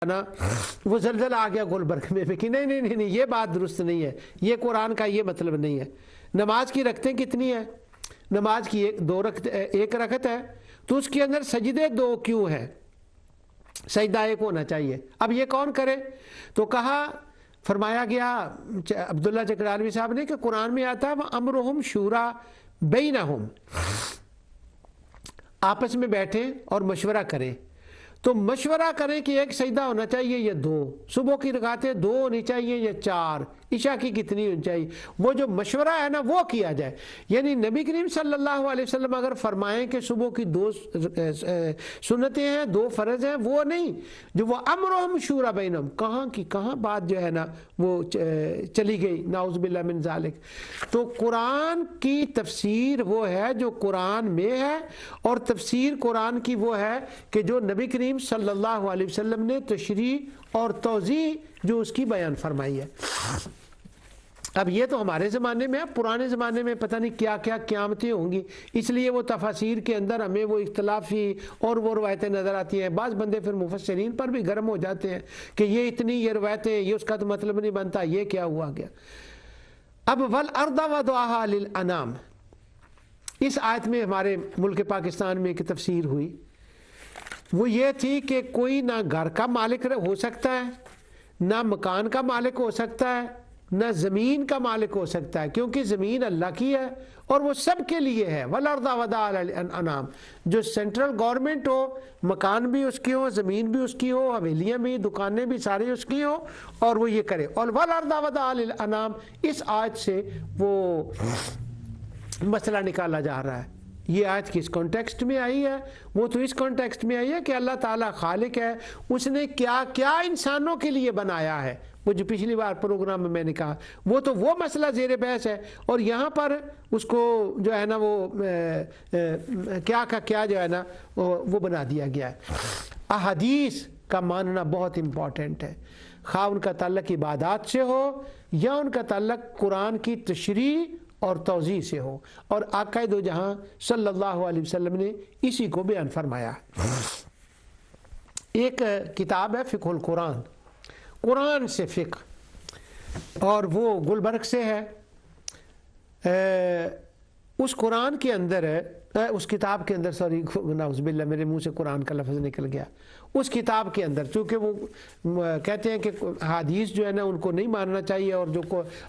نا وہ زلزلہ آ گیا گلبرگ میں کہ نہیں یہ بات درست نہیں ہے، یہ قرآن کا یہ مطلب نہیں ہے۔ نماز کی رکعتیں کتنی ہیں؟ نماز کی ایک رکعت ہے تو اس کے اندر سجدے 2 کیوں ہیں؟ سجدہ 1 ہونا چاہیے۔ اب یہ کون کرے؟ تو کہا، فرمایا گیا عبداللہ چکرالوی صاحب نے کہ قرآن میں آتا ہے وَأَمْرُهُمْ شُورَىٰ بَيْنَهُمْ، آپس میں بیٹھیں اور مشورہ کریں۔ تو مشورہ کریں کہ ایک سجدہ ہونا چاہیے یا 2، صبح کی رکعتیں 2 ہونی چاہیے یا 4، عشاء کی کتنی ہونی چاہیے، وہ جو مشورہ ہے نا وہ کیا جائے۔ یعنی نبی کریم صلی اللہ علیہ وسلم اگر فرمائیں کہ صبح کی 2 سنتیں ہیں، 2 فرض ہیں، وہ نہیں، جو وہ امرہم شورا بینہم، کہاں کی کہاں بات جو ہے نا وہ چلی گئی، نعوذ باللہ من ذالک۔ تو قرآن کی تفسیر وہ ہے جو قرآن میں ہے، اور تفسیر قرآن کی وہ ہے کہ جو نبی کریم صلی اللہ علیہ وسلم نے تشریح اور توضیح جو اس کی بیان فرمائی ہے۔ اب یہ تو ہمارے زمانے میں ہے، پرانے زمانے میں پتہ نہیں کیا کیا قیامتیں ہوں گی، اس لیے وہ تفاسیر کے اندر ہمیں وہ اختلافی اور وہ روایتیں نظر آتی ہیں۔ بعض بندے پھر مفسرین پر بھی گرم ہو جاتے ہیں کہ یہ اتنی یہ روایتیں، یہ اس کا تو مطلب نہیں بنتا، یہ کیا ہوا گیا۔ اب وَالْأَرْضَ وَضَعَهَا لِلْأَنَامِ، اس آیت میں ہمارے ملک پاکستان میں ایک تفسیر ہوئی، وہ یہ تھی کہ کوئی نہ گھر کا مالک ہو سکتا ہے، نہ مکان کا مالک ہو سکتا ہے، نہ زمین کا مالک ہو سکتا ہے، کیونکہ زمین اللہ کی ہے اور وہ سب کے لیے ہے۔ وَالْأَرْضَ وَضَعَهَا لِلْأَنْعَامِ، جو سینٹرل گورنمنٹ ہو، مکان بھی اس کی ہو، زمین بھی اس کی ہو، حویلیاں بھی، دکانیں بھی سارے اس کی ہو، اور وہ یہ کرے۔ اور وَالْأَرْضَ وَضَعَهَا لِلْأَنْعَامِ، اس آیت سے وہ مسئلہ نکالا جا رہا ہے۔ یہ آیت کس کانٹیکسٹ میں آئی ہے؟ وہ تو اس کانٹیکسٹ میں آئی ہے کہ اللہ تعالیٰ خالق ہے، اس نے کیا کیا انسانوں کے لیے بنایا ہے، وہ جو پچھلی بار پروگرام میں نے کہا، وہ تو وہ مسئلہ زیر بحث ہے، اور یہاں پر اس کو جو ہے نا وہ کیا کا کیا جو ہے نا وہ بنا دیا گیا ہے۔ احادیث کا ماننا بہت امپورٹنٹ ہے، خواہ ان کا تعلق عبادات سے ہو یا ان کا تعلق قرآن کی تشریح اور توضیح سے ہو، اور آقا دو جہاں صلی اللہ علیہ وسلم نے اسی کو بیان فرمایا۔ ایک کتاب ہے فقہ القرآن، قرآن سے فقہ، اور وہ گلبرگ سے ہے۔ اس قرآن کے اندر اس کتاب کے اندر، سوری نعوذ باللہ میرے منہ سے قرآن کا لفظ نکل گیا، اس کتاب کے اندر، چونکہ وہ کہتے ہیں کہ احادیث جو ہے نا ان کو نہیں ماننا چاہیے، اور جو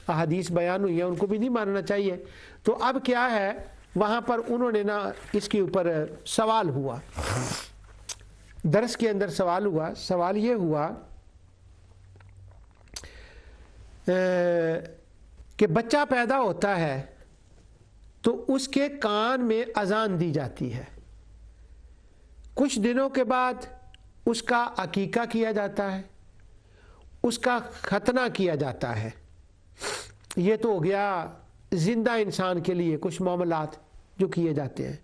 احادیث بیان ہوئی ہیں ان کو بھی نہیں ماننا چاہیے۔ تو اب کیا ہے، وہاں پر انہوں نے نا اس کے اوپر سوال ہوا، درس کے اندر سوال ہوا۔ سوال یہ ہوا کہ بچہ پیدا ہوتا ہے تو اس کے کان میں اذان دی جاتی ہے، کچھ دنوں کے بعد اس کا عقیقہ کیا جاتا ہے، اس کا ختنہ کیا جاتا ہے۔ یہ تو ہو گیا زندہ انسان کے لیے کچھ معاملات جو کیے جاتے ہیں۔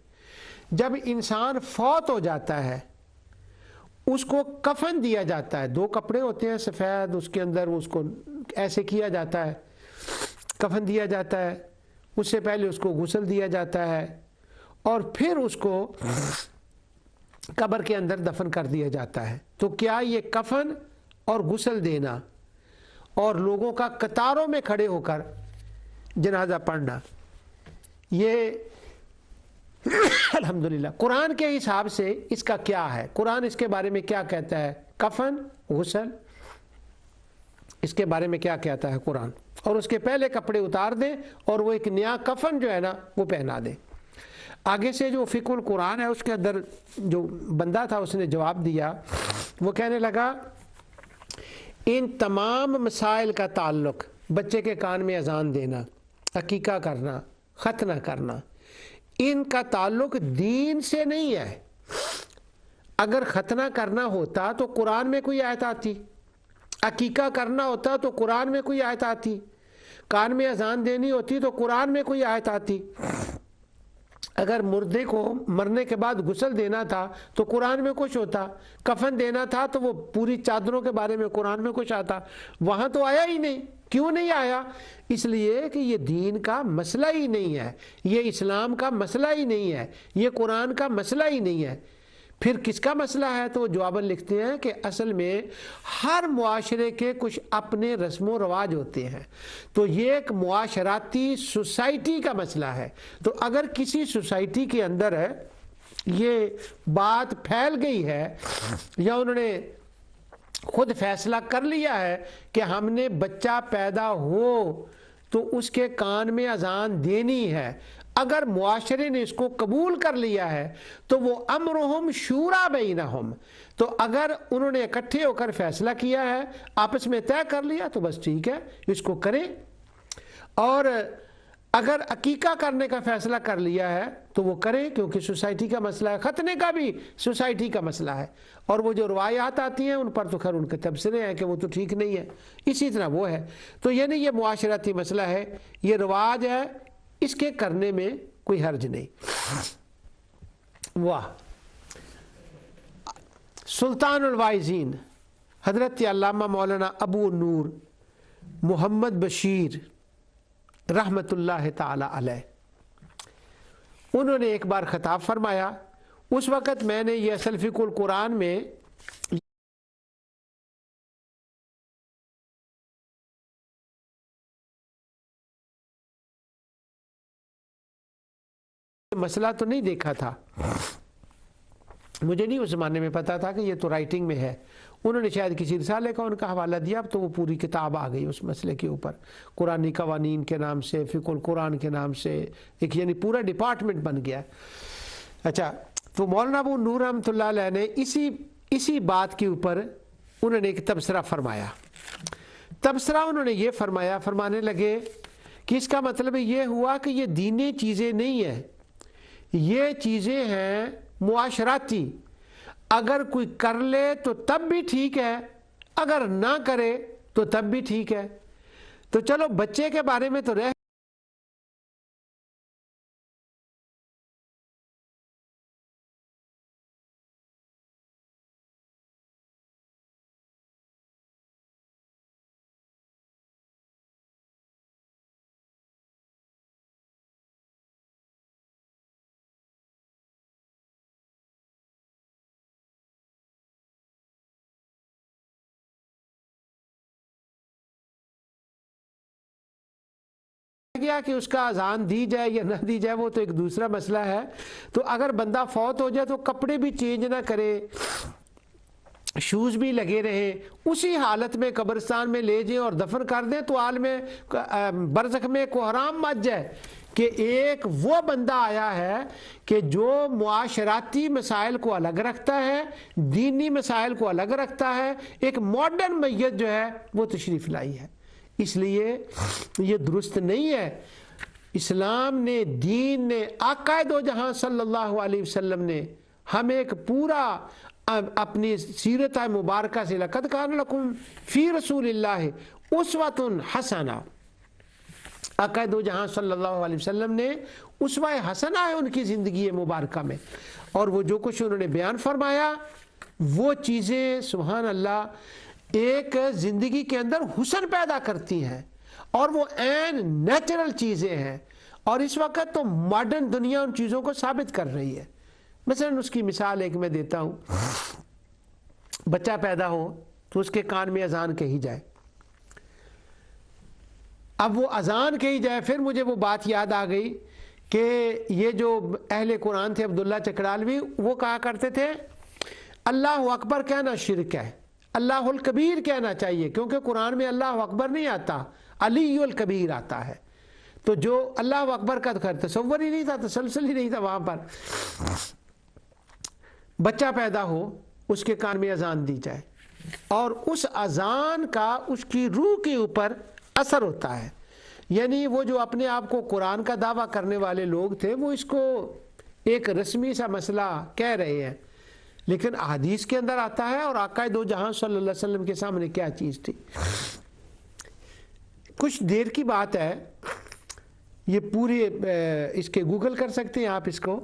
جب انسان فوت ہو جاتا ہے اس کو کفن دیا جاتا ہے، 2 کپڑے ہوتے ہیں سفید، اس کے اندر اس کو ایسے کیا جاتا ہے، کفن دیا جاتا ہے، اس سے پہلے اس کو غسل دیا جاتا ہے، اور پھر اس کو قبر کے اندر دفن کر دیا جاتا ہے۔ تو کیا یہ کفن اور غسل دینا اور لوگوں کا قطاروں میں کھڑے ہو کر جنازہ پڑھنا، یہ الحمدللہ قرآن کے حساب سے اس کا کیا ہے؟ قرآن اس کے بارے میں کیا کہتا ہے؟ کفن، غسل، اس کے بارے میں کیا کہتا ہے قرآن؟ اور اس کے پہلے کپڑے اتار دیں اور وہ ایک نیا کفن جو ہے نا وہ پہنا دیں۔ آگے سے جو فقہ القرآن ہے اس کے اندر جو بندہ تھا اس نے جواب دیا، وہ کہنے لگا ان تمام مسائل کا تعلق، بچے کے کان میں اذان دینا، عقیقہ کرنا، ختنہ کرنا، ان کا تعلق دین سے نہیں ہے۔ اگر ختنہ کرنا ہوتا تو قرآن میں کوئی آیت آتی، عقیقہ کرنا ہوتا تو قرآن میں کوئی آیت آتی، کان میں اذان دینی ہوتی تو قرآن میں کوئی آیت آتی، اگر مردے کو مرنے کے بعد غسل دینا تھا تو قرآن میں کچھ ہوتا، کفن دینا تھا تو وہ پوری چادروں کے بارے میں قرآن میں کچھ آتا، وہاں تو آیا ہی نہیں۔ کیوں نہیں آیا؟ اس لیے کہ یہ دین کا مسئلہ ہی نہیں ہے، یہ اسلام کا مسئلہ ہی نہیں ہے، یہ قرآن کا مسئلہ ہی نہیں ہے۔ پھر کس کا مسئلہ ہے؟ تو وہ جواباً لکھتے ہیں کہ اصل میں ہر معاشرے کے کچھ اپنے رسم و رواج ہوتے ہیں، تو یہ ایک معاشراتی سوسائٹی کا مسئلہ ہے۔ تو اگر کسی سوسائٹی کے اندر ہے یہ بات پھیل گئی ہے یا انہوں نے خود فیصلہ کر لیا ہے کہ ہم نے بچہ پیدا ہو تو اس کے کان میں اذان دینی ہے، اگر معاشرے نے اس کو قبول کر لیا ہے تو وہ امرہم شورا بینہم، تو اگر انہوں نے اکٹھے ہو کر فیصلہ کیا ہے، آپس میں طے کر لیا تو بس ٹھیک ہے، اس کو کریں۔ اور اگر عقیقہ کرنے کا فیصلہ کر لیا ہے تو وہ کریں، کیونکہ سوسائٹی کا مسئلہ ہے، ختنے کا بھی سوسائٹی کا مسئلہ ہے۔ اور وہ جو روایات آتی ہیں ان پر تو خیر ان کے تبصرے ہیں کہ وہ تو ٹھیک نہیں ہے، اسی طرح وہ ہے۔ تو یعنی یہ معاشرتی مسئلہ ہے، یہ رواج ہے، اس کے کرنے میں کوئی حرج نہیں۔ واہ! سلطان الواعظین حضرت علامہ مولانا ابو نور محمد بشیر رحمت اللہ تعالی علیہ، انہوں نے ایک بار خطاب فرمایا، اس وقت میں نے یہ اصل فقہ القرآن میں مسئلہ تو نہیں دیکھا تھا، مجھے نہیں اس زمانے میں پتا تھا کہ یہ تو رائٹنگ میں ہے، انہوں نے شاید کسی رسالے کا ان کا حوالہ دیا، اب تو وہ پوری کتاب آ گئی اس مسئلے کے اوپر، قرآنی قوانین کے نام سے، فقہ القرآن کے نام سے، ایک یعنی پورا ڈپارٹمنٹ بن گیا۔ اچھا، تو مولانا ابو نور رحمۃ اللہ علیہ نے اسی بات کے اوپر انہوں نے ایک تبصرہ فرمایا۔ تبصرہ انہوں نے یہ فرمانے لگے کہ اس کا مطلب یہ ہوا کہ یہ دینی چیزیں نہیں ہیں، یہ چیزیں ہیں معاشراتی، اگر کوئی کر لے تو تب بھی ٹھیک ہے، اگر نہ کرے تو تب بھی ٹھیک ہے۔ تو چلو بچے کے بارے میں تو رہ گیا کہ اس کا اذان دی جائے یا نہ دی جائے وہ تو ایک دوسرا مسئلہ ہے۔ تو اگر بندہ فوت ہو جائے تو کپڑے بھی چینج نہ کرے، شوز بھی لگے رہے، اسی حالت میں قبرستان میں لے جائیں اور دفن کر دیں تو عالم برزخ میں کو حرام مچ جائے کہ ایک وہ بندہ آیا ہے کہ جو معاشراتی مسائل کو الگ رکھتا ہے، دینی مسائل کو الگ رکھتا ہے، ایک ماڈرن میت جو ہے وہ تشریف لائی ہے۔ اس لیے یہ درست نہیں ہے۔ اسلام نے، دین نے، آقا دو جہاں صلی اللہ علیہ وسلم نے ہمیں ایک پورا اپنی سیرت مبارکہ سے لقد کان لکم فی رسول اللہ اسوۃ حسنہ، آقا دو جہاں صلی اللہ علیہ وسلم نے اسوہ حسنہ ہے ان کی زندگی مبارکہ میں، اور وہ جو کچھ انہوں نے بیان فرمایا وہ چیزیں سبحان اللہ ایک زندگی کے اندر حسن پیدا کرتی ہیں، اور وہ عین نیچرل چیزیں ہیں، اور اس وقت تو ماڈرن دنیا ان چیزوں کو ثابت کر رہی ہے۔ مثلا اس کی مثال ایک میں دیتا ہوں، بچہ پیدا ہو تو اس کے کان میں اذان کہی جائے، اب وہ اذان کہی جائے، پھر مجھے وہ بات یاد آ گئی کہ یہ جو اہل قرآن تھے عبداللہ چکڑالوی، وہ کہا کرتے تھے اللہ اکبر کہنا شرک ہے، اللہ الکبیر کہنا چاہیے، کیونکہ قرآن میں اللہ اکبر نہیں آتا، علی الکبیر آتا ہے۔ تو جو اللہ اکبر کا تصور ہی نہیں تھا، تسلسل ہی نہیں تھا وہاں پر۔ بچہ پیدا ہو اس کے کان میں اذان دی جائے، اور اس اذان کا اس کی روح کے اوپر اثر ہوتا ہے، یعنی وہ جو اپنے آپ کو قرآن کا دعویٰ کرنے والے لوگ تھے وہ اس کو ایک رسمی سا مسئلہ کہہ رہے ہیں، لیکن احادیث کے اندر آتا ہے، اور آقا دو جہاں صلی اللہ علیہ وسلم کے سامنے کیا چیز تھی۔ کچھ دیر کی بات ہے، یہ پوری اس کے گوگل کر سکتے ہیں آپ اس کو۔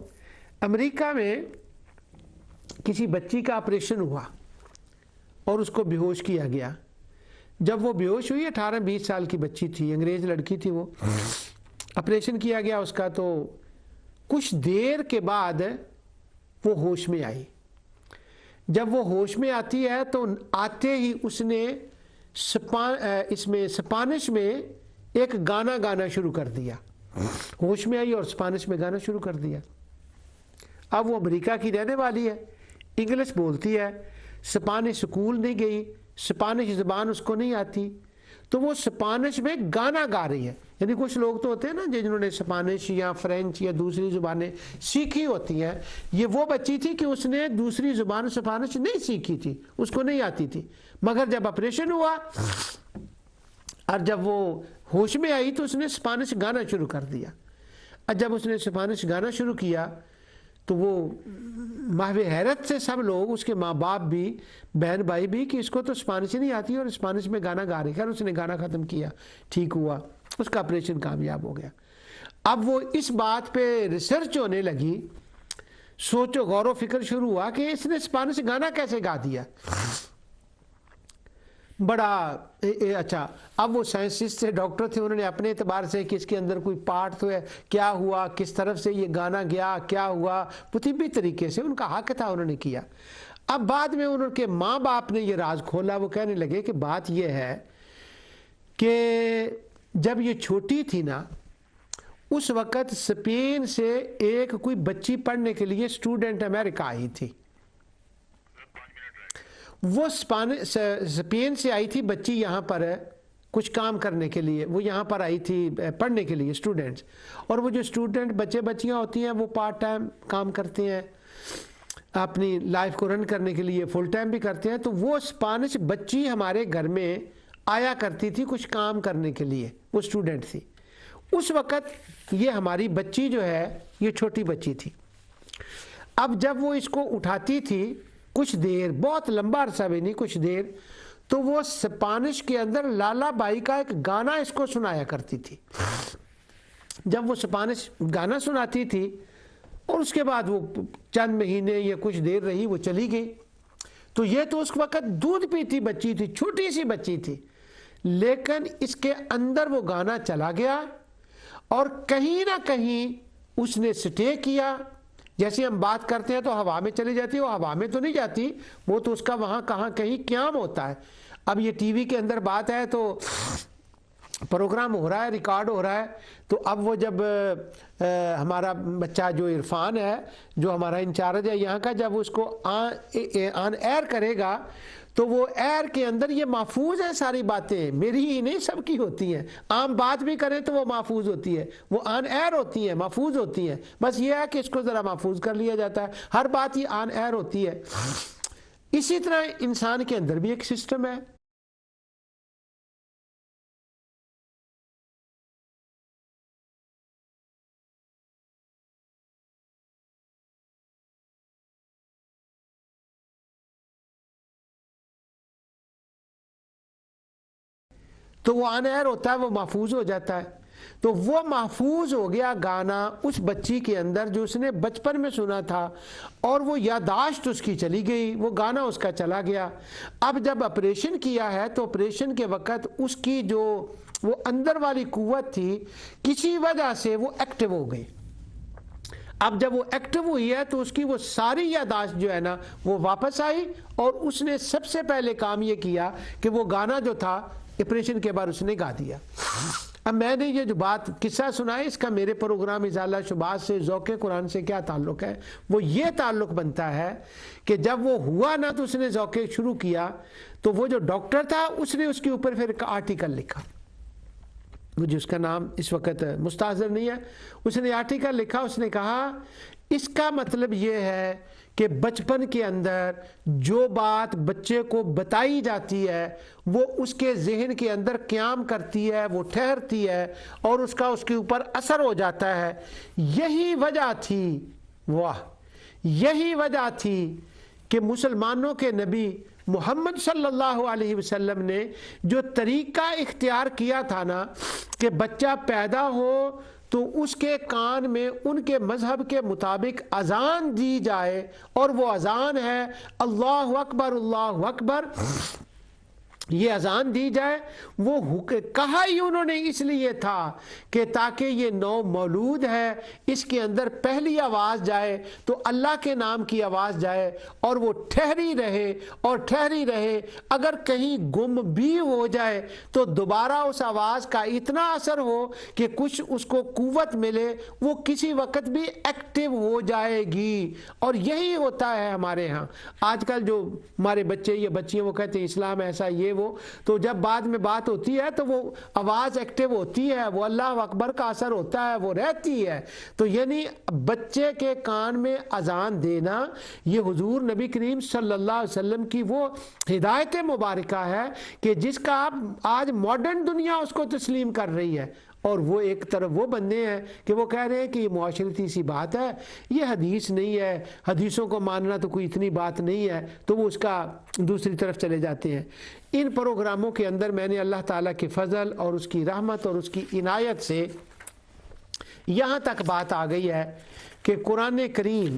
امریکہ میں کسی بچی کا آپریشن ہوا اور اس کو بے ہوش کیا گیا۔ جب وہ بے ہوش ہوئی، 18-20 سال کی بچی تھی، انگریز لڑکی تھی، وہ آپریشن کیا گیا اس کا، تو کچھ دیر کے بعد وہ ہوش میں آئی، جب وہ ہوش میں آتی ہے تو آتے ہی اس نے اسپانش میں ایک گانا گانا شروع کر دیا. ہوش میں آئی اور اسپانش میں گانا شروع کر دیا. اب وہ امریکہ کی رہنے والی ہے, انگلش بولتی ہے, اسپانش اسکول نہیں گئی, اسپانش زبان اس کو نہیں آتی, تو وہ اسپانش میں گانا گا رہی ہے. یعنی کچھ لوگ تو ہوتے ہیں نا جنہوں نے اسپانش یا فرینچ یا دوسری زبانیں سیکھی ہوتی ہیں, یہ وہ بچی تھی کہ اس نے دوسری زبان اسپانش نہیں سیکھی تھی, اس کو نہیں آتی تھی, مگر جب آپریشن ہوا اور جب وہ ہوش میں آئی تو اس نے اسپانش گانا شروع کر دیا. اور جب اس نے اسپانش گانا شروع کیا تو وہ محو حیرت سے سب لوگ, اس کے ماں باپ بھی, بہن بھائی بھی, کہ اس کو تو اسپانش نہیں آتی اور اسپانش میں گانا گا رہی ہے. اس نے گانا ختم کیا, ٹھیک ہوا, اس کا آپریشن کامیاب ہو گیا. اب وہ اس بات پہ ریسرچ ہونے لگی, سوچ و غور و فکر شروع ہوا کہ اس نے اسپانش گانا کیسے گا دیا. بڑا اچھا, اب وہ سائنسسٹ تھے, ڈاکٹر تھے, انہوں نے اپنے اعتبار سے کہ اس کے اندر کوئی پارٹ تو ہے, کیا ہوا, کس طرف سے یہ گانا گیا, کیا ہوا, طبی طریقے سے ان کا حق تھا, انہوں نے کیا. اب بعد میں ان کے ماں باپ نے یہ راز کھولا. وہ کہنے لگے کہ بات یہ ہے کہ جب یہ چھوٹی تھی نا, اس وقت اسپین سے ایک کوئی بچی پڑھنے کے لیے اسٹوڈنٹ امریکہ آئی تھی. وہ اسپین سے آئی تھی بچی یہاں پر کچھ کام کرنے کے لیے, وہ یہاں پر آئی تھی پڑھنے کے لیے اسٹوڈنٹس. اور وہ جو اسٹوڈنٹ بچے بچیاں ہوتی ہیں وہ پارٹ ٹائم کام کرتے ہیں, اپنی لائف کو رن کرنے کے لیے فل ٹائم بھی کرتے ہیں. تو وہ اسپانش بچی ہمارے گھر میں آیا کرتی تھی کچھ کام کرنے کے لیے, وہ اسٹوڈنٹ تھی. اس وقت یہ ہماری بچی جو ہے یہ چھوٹی بچی تھی. اب جب وہ اس کو اٹھاتی تھی کچھ دیر, بہت لمبا عرصہ بھی نہیں, کچھ دیر, تو وہ اسپانش کے اندر لالا بائی کا ایک گانا اس کو سنایا کرتی تھی. جب وہ اسپانش گانا سناتی تھی اور اس کے بعد وہ چند مہینے یا کچھ دیر رہی, وہ چلی گئی. تو یہ تو اس وقت دودھ پیتی بچی تھی, چھوٹی سی بچی تھی, لیکن اس کے اندر وہ گانا چلا گیا اور کہیں نہ کہیں اس نے سٹے کیا. جیسے ہم بات کرتے ہیں تو ہوا میں چلی جاتی ہے, وہ ہوا میں تو نہیں جاتی, وہ تو اس کا وہاں کہاں کہیں قیام ہوتا ہے. اب یہ ٹی وی کے اندر بات ہے تو پروگرام ہو رہا ہے, ریکارڈ ہو رہا ہے, تو اب وہ جب ہمارا بچہ جو عرفان ہے, جو ہمارا انچارج ہے یہاں کا, جب اس کو آن ایئر کرے گا تو وہ ایئر کے اندر یہ محفوظ ہے ساری باتیں, میری ہی نہیں سب کی ہوتی ہیں. عام بات بھی کریں تو وہ محفوظ ہوتی ہے, وہ آن ایئر ہوتی ہیں, محفوظ ہوتی ہیں. بس یہ ہے کہ اس کو ذرا محفوظ کر لیا جاتا ہے, ہر بات ہی آن ایئر ہوتی ہے. اسی طرح انسان کے اندر بھی ایک سسٹم ہے. تو وہ آن ایئر ہوتا ہے, وہ محفوظ ہو جاتا ہے. تو وہ محفوظ ہو گیا گانا اس بچی کے اندر جو اس نے بچپن میں سنا تھا, اور وہ یادداشت اس کی چلی گئی, وہ گانا اس کا چلا گیا. اب جب آپریشن کیا ہے تو آپریشن کے وقت اس کی جو وہ اندر والی قوت تھی کسی وجہ سے وہ ایکٹیو ہو گئی. اب جب وہ ایکٹیو ہوئی ہے تو اس کی وہ ساری یادداشت جو ہے نا وہ واپس آئی, اور اس نے سب سے پہلے کام یہ کیا کہ وہ گانا جو تھا آپریشن کے بعد اس نے گا دیا. اب میں نے یہ جو بات قصہ سنا ہے, اس کا میرے پروگرام ازالہ شبہات سے, ذوق قرآن سے کیا تعلق ہے؟ وہ یہ تعلق بنتا ہے کہ جب وہ ہوا نا تو اس نے ذوق شروع کیا, تو وہ جو ڈاکٹر تھا اس نے اس کے اوپر پھر ایک آرٹیکل لکھا, مجھے اس کا نام اس وقت مستحضر نہیں ہے. اس نے آرٹیکل لکھا, اس نے کہا اس کا مطلب یہ ہے کہ بچپن کے اندر جو بات بچے کو بتائی جاتی ہے وہ اس کے ذہن کے اندر قیام کرتی ہے, وہ ٹھہرتی ہے, اور اس کا اس کے اوپر اثر ہو جاتا ہے. یہی وجہ تھی, واہ, یہی وجہ تھی کہ مسلمانوں کے نبی محمد صلی اللہ علیہ وسلم نے جو طریقہ اختیار کیا تھا نا کہ بچہ پیدا ہو تو اس کے کان میں ان کے مذہب کے مطابق اذان دی جائے, اور وہ اذان ہے اللہ اکبر اللہ اکبر, یہ اذان دی جائے وہ کہا ہی انہوں نے اس لیے تھا کہ تاکہ یہ نو مولود ہے اس کے اندر پہلی آواز جائے تو اللہ کے نام کی آواز جائے اور وہ ٹھہری رہے اور ٹھہری رہے، اگر کہیں گم بھی ہو جائے تو دوبارہ اس آواز کا اتنا اثر ہو کہ کچھ اس کو قوت ملے، وہ کسی وقت بھی ایکٹیو ہو جائے گی۔ اور یہی ہوتا ہے ہمارے ہاں آج کل جو ہمارے بچے یا بچیاں وہ کہتے ہیں اسلام ایسا یہ وہ، تو جب بعد میں بات ہوتی ہے تو وہ آواز ایکٹیو ہوتی ہے، وہ اللہ اکبر کا اثر ہوتا ہے، وہ رہتی ہے۔ تو یعنی بچے کے کان میں اذان دینا یہ حضور نبی کریم صلی اللہ علیہ وسلم کی وہ ہدایت مبارکہ ہے کہ جس کا آج ماڈرن دنیا اس کو تسلیم کر رہی ہے، اور وہ ایک طرف وہ بندے ہیں کہ وہ کہہ رہے ہیں کہ یہ معاشرتی سی بات ہے، یہ حدیث نہیں ہے، حدیثوں کو ماننا تو کوئی اتنی بات نہیں ہے، تو وہ اس کا دوسری طرف چلے جاتے ہیں۔ ان پروگراموں کے اندر میں نے اللہ تعالیٰ کے فضل اور اس کی رحمت اور اس کی عنایت سے یہاں تک بات آ گئی ہے کہ قرآن کریم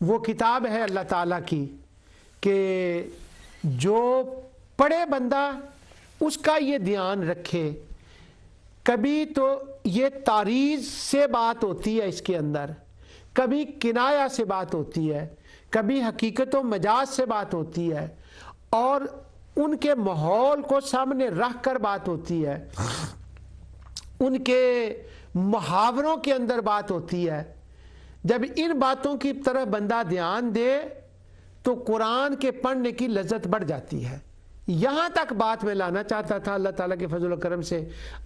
وہ کتاب ہے اللہ تعالیٰ کی کہ جو پڑھے بندہ اس کا یہ دھیان رکھے، کبھی تو یہ تعریض سے بات ہوتی ہے اس کے اندر، کبھی کنایہ سے بات ہوتی ہے، کبھی حقیقت و مجاز سے بات ہوتی ہے، اور ان کے ماحول کو سامنے رکھ کر بات ہوتی ہے، ان کے محاوروں کے اندر بات ہوتی ہے۔ جب ان باتوں کی طرف بندہ دھیان دے تو قرآن کے پڑھنے کی لذت بڑھ جاتی ہے۔ یہاں تک بات میں لانا چاہتا تھا اللہ تعالیٰ کے فضل و کرم سے،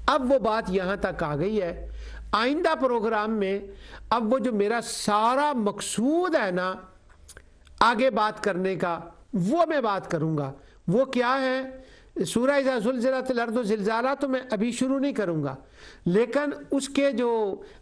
اب وہ بات یہاں تک آ گئی ہے۔ آئندہ پروگرام میں اب وہ جو میرا سارا مقصود ہے نا آگے بات کرنے کا، وہ میں بات کروں گا۔ وہ کیا ہے؟ سورہ اذا زلزلت الارض زلزالہ تو میں ابھی شروع نہیں کروں گا، لیکن اس کے جو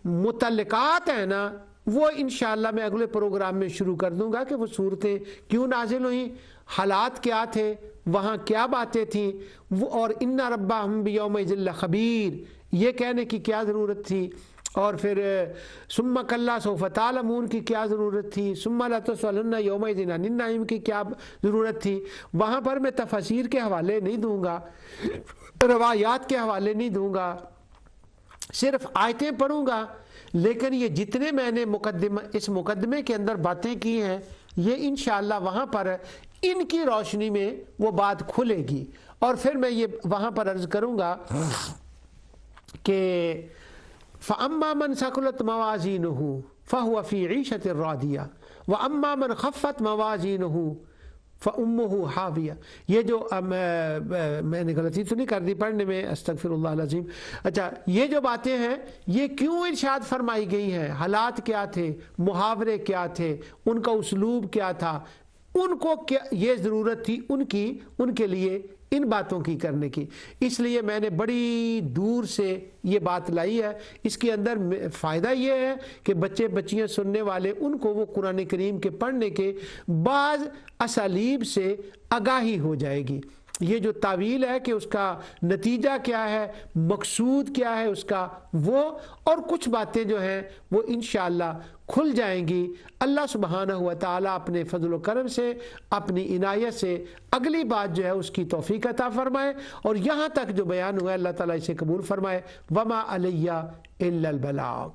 متعلقات ہیں نا وہ انشاءاللہ میں اگلے پروگرام میں شروع کر دوں گا کہ وہ صورتیں کیوں نازل ہوئیں، حالات کیا تھے، وہاں کیا باتیں تھیں، وہ اور ان ربہم بیومئذ لخبیر یہ کہنے کی کیا ضرورت تھی، اور پھر ثم کلا سوف تعلمون کی کیا ضرورت تھی، ثم لتسألن یومئذ عن النعیم کی کیا ضرورت تھی۔ وہاں پر میں تفاسیر کے حوالے نہیں دوں گا، روایات کے حوالے نہیں دوں گا، صرف آیتیں پڑھوں گا، لیکن یہ جتنے میں نے اس مقدمے کے اندر باتیں کی ہیں یہ انشاءاللہ وہاں پر ان کی روشنی میں وہ بات کھلے گی، اور پھر میں یہ وہاں پر عرض کروں گا کہ فَأَمَّا مَنْ ثَقُلَتْ مَوَازِينُهُ فَهُوَ فِي عِيشَةٍ رَاضِيَةٍ وَأَمَّا مَنْ خَفَّتْ مَوَازِينُهُ فَأُمُّهُ حَاوِيَةٌ۔ یہ جو میں نے غلطی تو نہیں کر دی پڑھنے میں، استغفر اللہ العظیم۔ اچھا یہ جو باتیں ہیں یہ کیوں ارشاد فرمائی گئی ہیں، حالات کیا تھے، محاورے کیا تھے، ان کا اسلوب کیا تھا، ان کو کیا یہ ضرورت تھی ان کے لیے ان باتوں کی کرنے کی، اس لیے میں نے بڑی دور سے یہ بات لائی ہے۔ اس کے اندر فائدہ یہ ہے کہ بچے بچیاں سننے والے ان کو وہ قرآن کریم کے پڑھنے کے بعض اسالیب سے آگاہی ہو جائے گی۔ یہ جو تعویل ہے کہ اس کا نتیجہ کیا ہے، مقصود کیا ہے اس کا، وہ اور کچھ باتیں جو ہیں وہ انشاءاللہ کھل جائیں گی۔ اللہ سبحانہ و تعالیٰ اپنے فضل و کرم سے، اپنی عنایت سے اگلی بات جو ہے اس کی توفیق عطا فرمائے، اور یہاں تک جو بیان ہوا ہے اللہ تعالیٰ اسے قبول فرمائے۔ وما علیہ الا البلاغ۔